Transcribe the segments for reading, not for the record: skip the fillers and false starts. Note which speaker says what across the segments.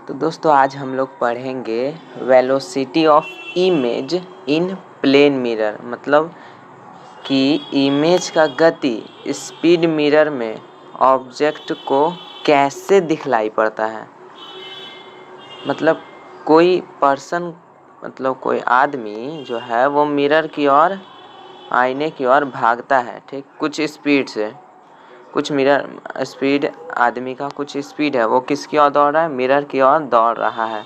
Speaker 1: तो दोस्तों आज हम लोग पढ़ेंगे velocity of image in plane mirror, मतलब कि इमेज का गति स्पीड मिरर में ऑब्जेक्ट को कैसे दिखलाई पड़ता है। मतलब कोई पर्सन, मतलब कोई आदमी जो है वो मिरर की ओर, आईने की ओर भागता है, ठीक, कुछ स्पीड से। कुछ मिरर स्पीड, आदमी का कुछ स्पीड है, वो किसकी ओर दौड़ रहा है? मिरर की ओर दौड़ रहा है।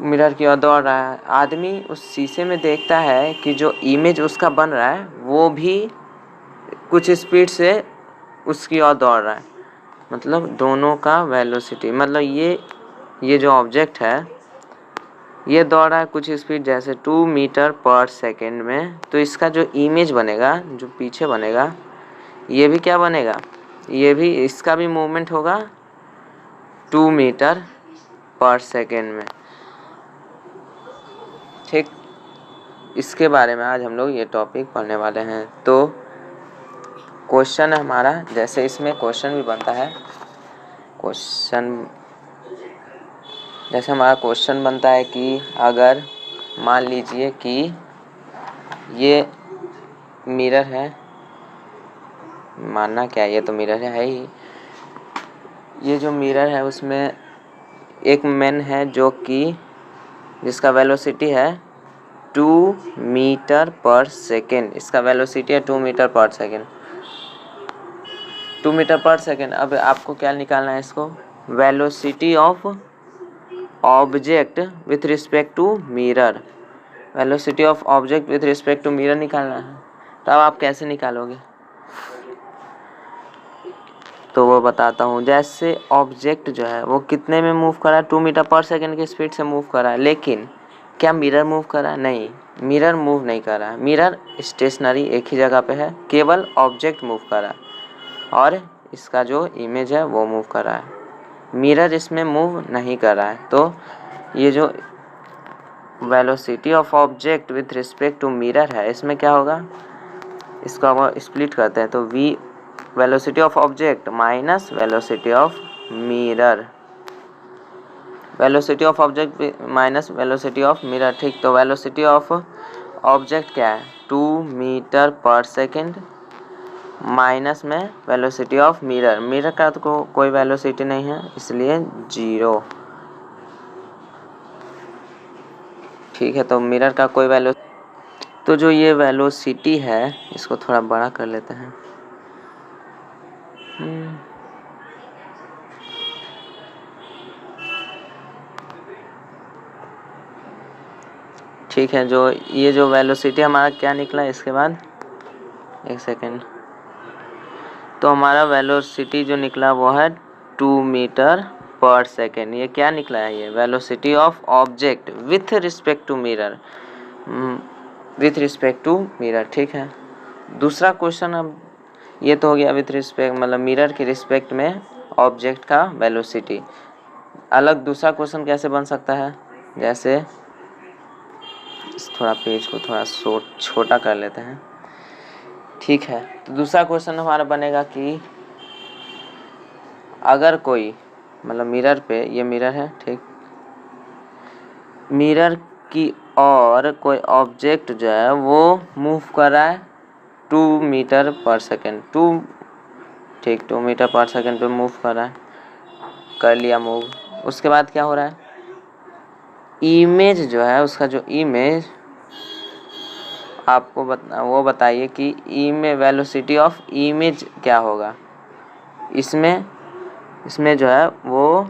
Speaker 1: मिरर की ओर दौड़ रहा है। आदमी उस शीशे में देखता है कि जो इमेज उसका बन रहा है वो भी कुछ स्पीड से उसकी ओर दौड़ रहा है। मतलब दोनों का वेलोसिटी, मतलब ये जो ऑब्जेक्ट है ये दौड़ रहा है कुछ स्पीड जैसे 2 मीटर पर सेकेंड में, तो इसका जो इमेज बनेगा, जो पीछे बनेगा, ये भी क्या बनेगा? ये भी, इसका भी मूवमेंट होगा 2 मीटर पर सेकेंड में, ठीक। इसके बारे में आज हम लोग ये टॉपिक पढ़ने वाले हैं। तो क्वेश्चन है हमारा, जैसे इसमें क्वेश्चन भी बनता है, जैसे हमारा क्वेश्चन बनता है कि अगर मान लीजिए कि ये मिरर है, मानना क्या, ये तो मिरर है ही। ये जो मिरर है उसमें एक मैन है जो कि जिसका वेलोसिटी है 2 मीटर पर सेकेंड। इसका वेलोसिटी है 2 मीटर पर सेकेंड, 2 मीटर पर सेकेंड। अब आपको क्या निकालना है? इसको velocity of object with respect to mirror, velocity of object with respect to mirror निकालना है। तो अब आप कैसे निकालोगे तो वो बताता हूँ। जैसे ऑब्जेक्ट जो है वो कितने में मूव कर रहा है? 2 मीटर पर सेकेंड की स्पीड से मूव कर रहा है, लेकिन क्या मिरर मूव कर रहा है? नहीं, मिरर मूव नहीं कर रहा है। मिरर स्टेशनरी एक ही जगह पे है, केवल ऑब्जेक्ट मूव कर रहा है और इसका जो इमेज है वो मूव कर रहा है। मिरर इसमें मूव नहीं कर रहा है। तो ये जो velocity of object with respect to mirror है, इसमें क्या होगा? इसको हम स्प्लिट करते हैं तो v velocity of object minus velocity of mirror, velocity of object minus velocity of mirror, ठीक। तो वेलोसिटी ऑफ ऑब्जेक्ट क्या है? 2 मीटर पर सेकेंड माइनस में वेलोसिटी ऑफ मिरर। मिरर का तो कोई वेलोसिटी नहीं है, इसलिए 0, ठीक है। तो मिरर का कोई वैल्यू, तो जो ये वेलोसिटी है इसको थोड़ा बड़ा कर लेते हैं। ठीक है, जो ये जो वेलोसिटी हमारा क्या निकला इसके बाद, एक सेकेंड, तो हमारा वेलोसिटी जो निकला वो है 2 मीटर पर सेकेंड। ये क्या निकला है? ये velocity of object with respect to mirror, with respect to mirror, ठीक है। दूसरा क्वेश्चन, अब ये तो हो गया विथ रिस्पेक्ट, मतलब मिरर के रिस्पेक्ट में ऑब्जेक्ट का वेलोसिटी। अलग दूसरा क्वेश्चन कैसे बन सकता है? जैसे थोड़ा पेज को थोड़ा छोटा कर लेते हैं, ठीक है। तो दूसरा क्वेश्चन हमारा बनेगा कि अगर कोई, मतलब मिरर पे, ये मिरर है, ठीक, मिरर की और कोई ऑब्जेक्ट जो है वो मूव कर रहा है 2 मीटर पर सेकेंड, 2, ठीक, 2 मीटर पर सेकेंड पे मूव कर रहा है, कर लिया मूव। उसके बाद क्या हो रहा है? इमेज जो है, उसका जो इमेज आपको वो बताइए कि इमेज, वेलोसिटी ऑफ इमेज क्या होगा। इसमें जो है वो,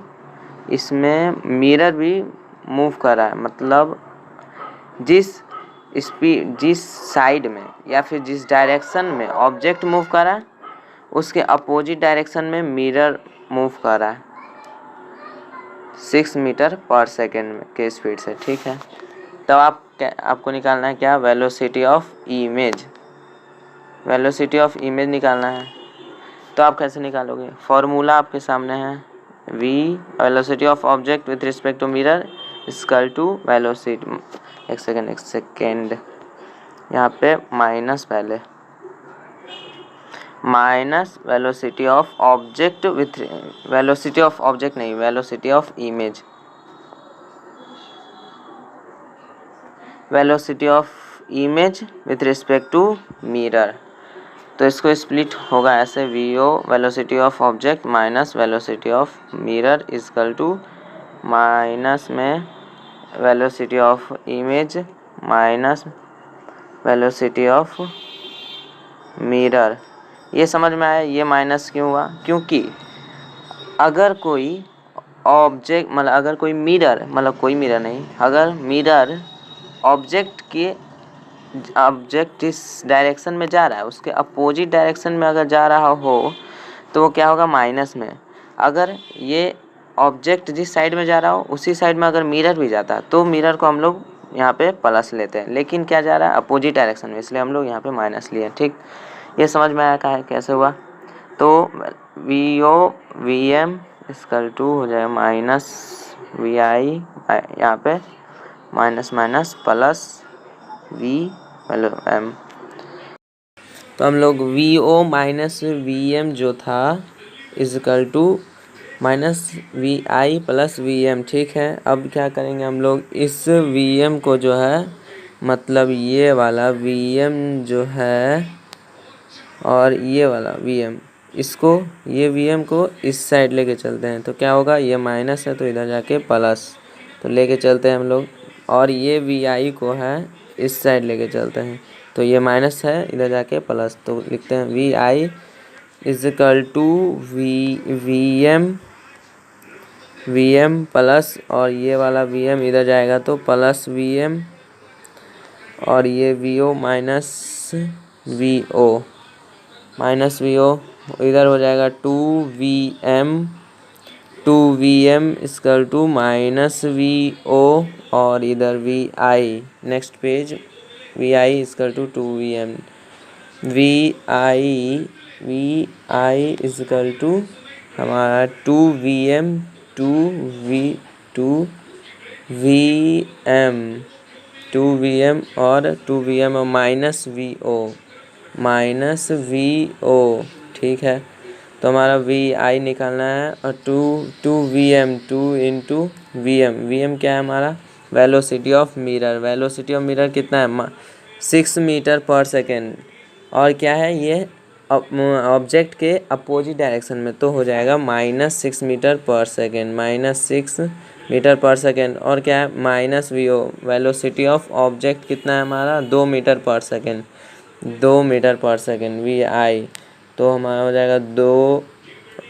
Speaker 1: इसमें मिरर भी मूव कर रहा है, मतलब जिस साइड में या फिर जिस डायरेक्शन में ऑब्जेक्ट मूव कर रहा है उसके अपोजिट डायरेक्शन में मिरर मूव कर रहा है 6 मीटर पर सेकेंड के स्पीड से, ठीक है। तब आपको निकालना है क्या? Velocity of image, velocity of image निकालना है। तो आप कैसे निकालोगे? फॉर्मूला आपके सामने है, v velocity of object with respect to mirror equal to velocity, एक सेकेंड, यहाँ पे माइनस पहले, minus velocity of object with velocity of object नहीं, velocity of image, velocity of image with respect to mirror. तो इसको split होगा ऐसे, V O velocity of object minus velocity of mirror is equal to minus में velocity of image minus velocity of mirror. ये समझ में आया ये माइनस क्यों हुआ? क्योंकि अगर कोई ऑब्जेक्ट मतलब अगर कोई मिरर मतलब कोई मिरर नहीं, अगर मिरर ऑब्जेक्ट जिस डायरेक्शन में जा रहा है उसके अपोजिट डायरेक्शन में अगर जा रहा हो तो वो क्या होगा? माइनस में। अगर ये ऑब्जेक्ट जिस साइड में जा रहा हो उसी साइड में अगर मिरर भी जाता है तो मिरर को हम लोग यहाँ पे प्लस लेते हैं, लेकिन क्या जा रहा है? अपोजिट डायरेक्शन में, इसलिए हम लोग यहाँ पे माइनस लिए। ठीक, ये समझ में आया है कैसे हुआ? तो V O V M equal to हो जाएगा माइनस वी आई, यहाँ पे minus minus plus V M. तो हम लोग V O minus V M जो था equal to minus V I plus V M. ठीक है, अब क्या करेंगे हम लोग? इस वी एम को जो है मतलब ये वाला वी एम जो है और ये वाला वी एम, इसको ये वी एम को इस साइड लेके चलते हैं तो क्या होगा? ये माइनस है तो इधर जाके प्लस, तो लेके चलते हैं हम लोग। और ये वी आई को है इस साइड लेके चलते हैं तो ये माइनस है इधर जाके प्लस, तो लिखते हैं V I equal to V M plus, और ये वाला वी एम इधर जाएगा तो प्लस वी एम, और ये V O minus V O इधर हो जाएगा two V M equal to minus V O, और इधर V I, next page, V I equal to two V I equal to हमारा टू वी एम और minus V O. ठीक है, तो हमारा वी आई निकालना है और two V M V M क्या है हमारा? वेलोसिटी ऑफ मिरर कितना है? 6 मीटर पर सेकेंड, और क्या है ये? ऑब्जेक्ट के अपोजिट डायरेक्शन में, तो हो जाएगा -6 मीटर पर सेकेंड। और क्या है? Minus V O velocity of object कितना है हमारा? 2 मीटर पर सेकेंड वी आई, तो हमारा हो जाएगा 2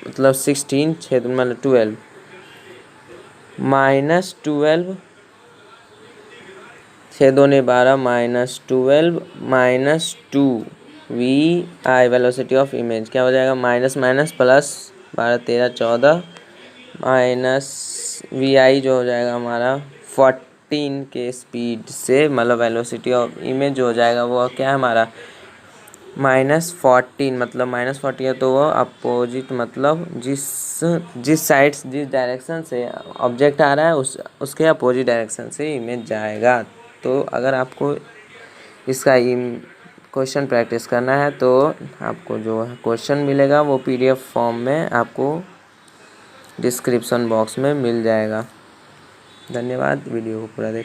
Speaker 1: मतलब 16 6 मतलब 12 -12 6 2 12 -12 -2 V I velocity of image क्या हो जाएगा? Minus minus plus 12 13 14 minus V I जो हो जाएगा हमारा 14 के स्पीड से, मतलब वेलोसिटी ऑफ इमेज जो हो जाएगा वो क्या है हमारा? -14, मतलब -40 है तो वो अपोजिट, मतलब जिस डायरेक्शन से ऑब्जेक्ट आ रहा है उसके अपोजिट डायरेक्शन से इमेज जाएगा। तो अगर आपको इसका क्वेश्चन प्रैक्टिस करना है तो आपको जो क्वेश्चन मिलेगा वो PDF फॉर्म में आपको डिस्क्रिप्शन बॉक्स में मिल जाएगा। धन्यवाद, वीडियो को पूरा देख